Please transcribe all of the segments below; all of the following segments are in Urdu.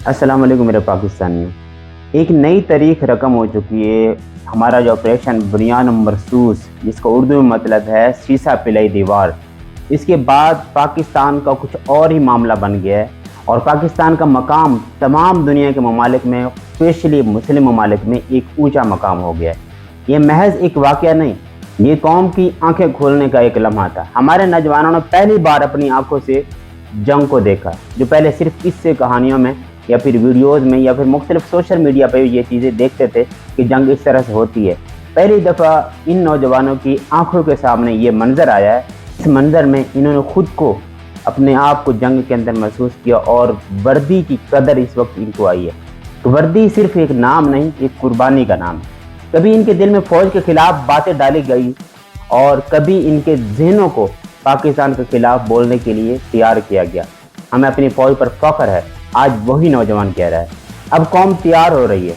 السلام علیکم میرے پاکستانیوں۔ ایک نئی تاریخ رقم ہو چکی ہے۔ ہمارا جو آپریشن بنیان مرصوص، جس کا اردو میں مطلب ہے سیسا پلائی دیوار، اس کے بعد پاکستان کا کچھ اور ہی معاملہ بن گیا ہے، اور پاکستان کا مقام تمام دنیا کے ممالک میں، اسپیشلی مسلم ممالک میں ایک اونچا مقام ہو گیا ہے۔ یہ محض ایک واقعہ نہیں، یہ قوم کی آنکھیں کھولنے کا ایک لمحہ تھا۔ ہمارے نوجوانوں نے پہلی بار اپنی آنکھوں سے جنگ کو دیکھا، جو پہلے صرف قصے کہانیوں میں یا پھر ویڈیوز میں یا پھر مختلف سوشل میڈیا پہ یہ چیزیں دیکھتے تھے کہ جنگ اس طرح سے ہوتی ہے۔ پہلی دفعہ ان نوجوانوں کی آنکھوں کے سامنے یہ منظر آیا ہے۔ اس منظر میں انہوں نے خود کو، اپنے آپ کو جنگ کے اندر محسوس کیا، اور وردی کی قدر اس وقت ان کو آئی ہے۔ تو وردی صرف ایک نام نہیں، ایک قربانی کا نام ہے۔ کبھی ان کے دل میں فوج کے خلاف باتیں ڈالی گئی، اور کبھی ان کے ذہنوں کو پاکستان کے خلاف بولنے کے لیے تیار کیا گیا۔ ہمیں اپنی فوج پر فخر ہے، آج وہی نوجوان کہہ رہا ہے۔ اب قوم تیار ہو رہی ہے،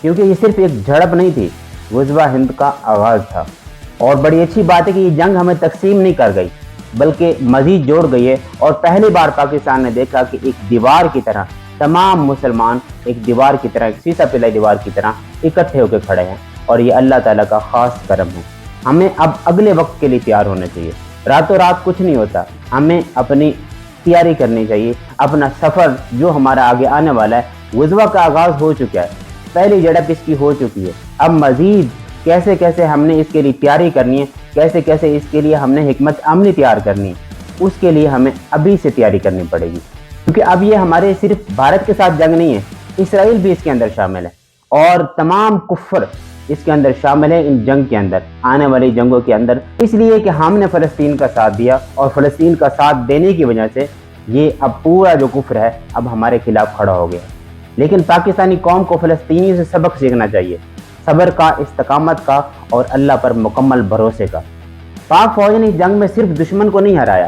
کیونکہ یہ صرف ایک جھڑپ نہیں تھی، غزوہ ہند کا آغاز تھا۔ اور بڑی اچھی بات ہے کہ یہ جنگ ہمیں تقسیم نہیں کر گئی، بلکہ مزید جوڑ گئی ہے، اور پہلی بار پاکستان نے دیکھا کہ ایک دیوار کی طرح تمام مسلمان ایک دیوار کی طرح، ایک سیسا پلائی دیوار کی طرح اکٹھے ہو کے کھڑے ہیں، اور یہ اللہ تعالیٰ کا خاص کرم ہے۔ ہمیں اب اگلے وقت کے لیے تیار ہونا چاہیے۔ راتوں رات کچھ نہیں ہوتا، ہمیں اپنی تیاری کرنی چاہیے۔ اپنا سفر جو ہمارا آگے آنے والا ہے، غزوہ کا آغاز ہو چکا ہے، پہلی جھڑپ اس کی ہو چکی ہے۔ اب مزید کیسے کیسے ہم نے اس کے لیے تیاری کرنی ہے، کیسے کیسے اس کے لیے ہم نے حکمت عملی تیار کرنی ہے، اس کے لیے ہمیں ابھی سے تیاری کرنی پڑے گی، کیونکہ اب یہ ہمارے صرف بھارت کے ساتھ جنگ نہیں ہے، اسرائیل بھی اس کے اندر شامل ہے، اور تمام کفر اس کے اندر شامل ہے، ان جنگ کے اندر، آنے والی جنگوں کے اندر۔ اس لیے کہ ہم نے فلسطین کا ساتھ دیا، اور فلسطین کا ساتھ دینے کی وجہ سے یہ اب پورا جو کفر ہے اب ہمارے خلاف کھڑا ہو گیا۔ لیکن پاکستانی قوم کو فلسطینیوں سے سبق سیکھنا چاہیے، صبر کا، استقامت کا، اور اللہ پر مکمل بھروسے کا۔ پاک فوج نے اس جنگ میں صرف دشمن کو نہیں ہرایا،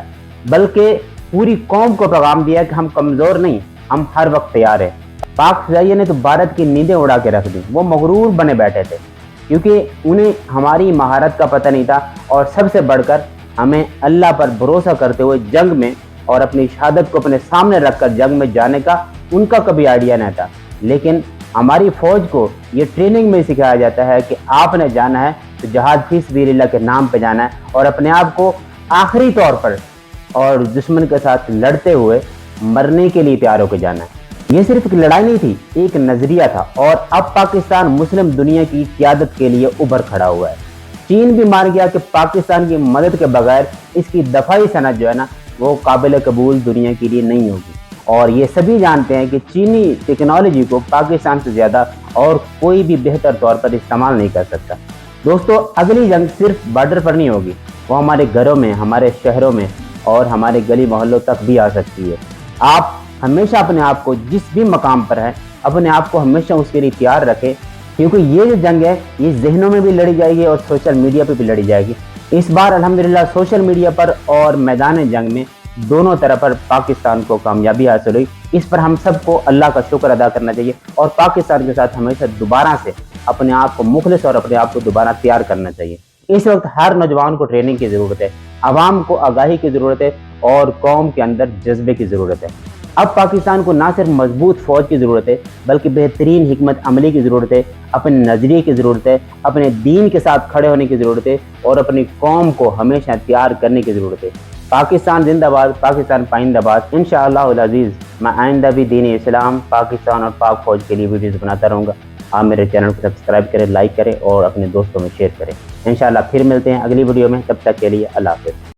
بلکہ پوری قوم کو پیغام دیا کہ ہم کمزور نہیں، ہم ہر وقت تیار ہیں۔ پاک فضائیہ نے تو بھارت کی نیندیں اڑا کے رکھ دی، وہ مغرور بنے بیٹھے تھے، کیونکہ انہیں ہماری مہارت کا پتہ نہیں تھا، اور سب سے بڑھ کر ہمیں اللہ پر بھروسہ کرتے ہوئے جنگ میں، اور اپنی شہادت کو اپنے سامنے رکھ کر جنگ میں جانے کا ان کا کبھی آئیڈیا نہیں تھا۔ لیکن ہماری فوج کو یہ ٹریننگ میں سکھایا جاتا ہے کہ آپ نے جانا ہے تو جہاد فی سبیل اللہ کے نام پہ جانا ہے، اور اپنے آپ کو آخری طور پر اور دشمن کے ساتھ لڑتے ہوئے مرنے کے لیے تیار ہو کے جانا ہے۔ یہ صرف ایک لڑائی نہیں تھی، ایک نظریہ تھا، اور اب پاکستان مسلم دنیا کی قیادت کے لیے ابھر کھڑا ہوا ہے۔ چین بھی مان گیا کہ پاکستان کی مدد کے بغیر اس کی دفاعی صنعت جو ہے نا، وہ قابل قبول دنیا کے لیے نہیں ہوگی، اور یہ سبھی جانتے ہیں کہ چینی ٹیکنالوجی کو پاکستان سے زیادہ اور کوئی بھی بہتر طور پر استعمال نہیں کر سکتا۔ دوستو، اگلی جنگ صرف بارڈر پر نہیں ہوگی، وہ ہمارے گھروں میں، ہمارے شہروں میں، اور ہمارے گلی محلوں تک بھی آ سکتی ہے۔ آپ ہمیشہ اپنے آپ کو جس بھی مقام پر ہے، اپنے آپ کو ہمیشہ اس کے لیے تیار رکھیں، کیونکہ یہ جو جنگ ہے یہ ذہنوں میں بھی لڑی جائے گی، اور سوشل میڈیا پہ بھی لڑی جائے گی۔ اس بار الحمدللہ سوشل میڈیا پر اور میدان جنگ میں دونوں طرف پر پاکستان کو کامیابی حاصل ہوئی۔ اس پر ہم سب کو اللہ کا شکر ادا کرنا چاہیے، اور پاکستان کے ساتھ ہمیشہ دوبارہ سے اپنے آپ کو مخلص اور اپنے آپ کو دوبارہ تیار کرنا چاہیے۔ اس وقت ہر نوجوان کو ٹریننگ کی ضرورت ہے، عوام کو آگاہی کی ضرورت ہے، اور قوم کے اندر جذبے کی ضرورت ہے۔ اب پاکستان کو نہ صرف مضبوط فوج کی ضرورت ہے، بلکہ بہترین حکمت عملی کی ضرورت ہے، اپنے نظریے کی ضرورت ہے، اپنے دین کے ساتھ کھڑے ہونے کی ضرورت ہے، اور اپنی قوم کو ہمیشہ تیار کرنے کی ضرورت ہے۔ پاکستان زندہ باد، پاکستان پائندہ باد۔ انشاءاللہ العزیز میں آئندہ بھی دین اسلام، پاکستان اور پاک فوج کے لیے ویڈیوز بناتا رہوں گا۔ آپ میرے چینل کو سبسکرائب کریں، لائک کریں، اور اپنے دوستوں میں شیئر کریں۔ انشاءاللہ پھر ملتے ہیں اگلی ویڈیو میں، تب تک کے لیے اللہ حافظ۔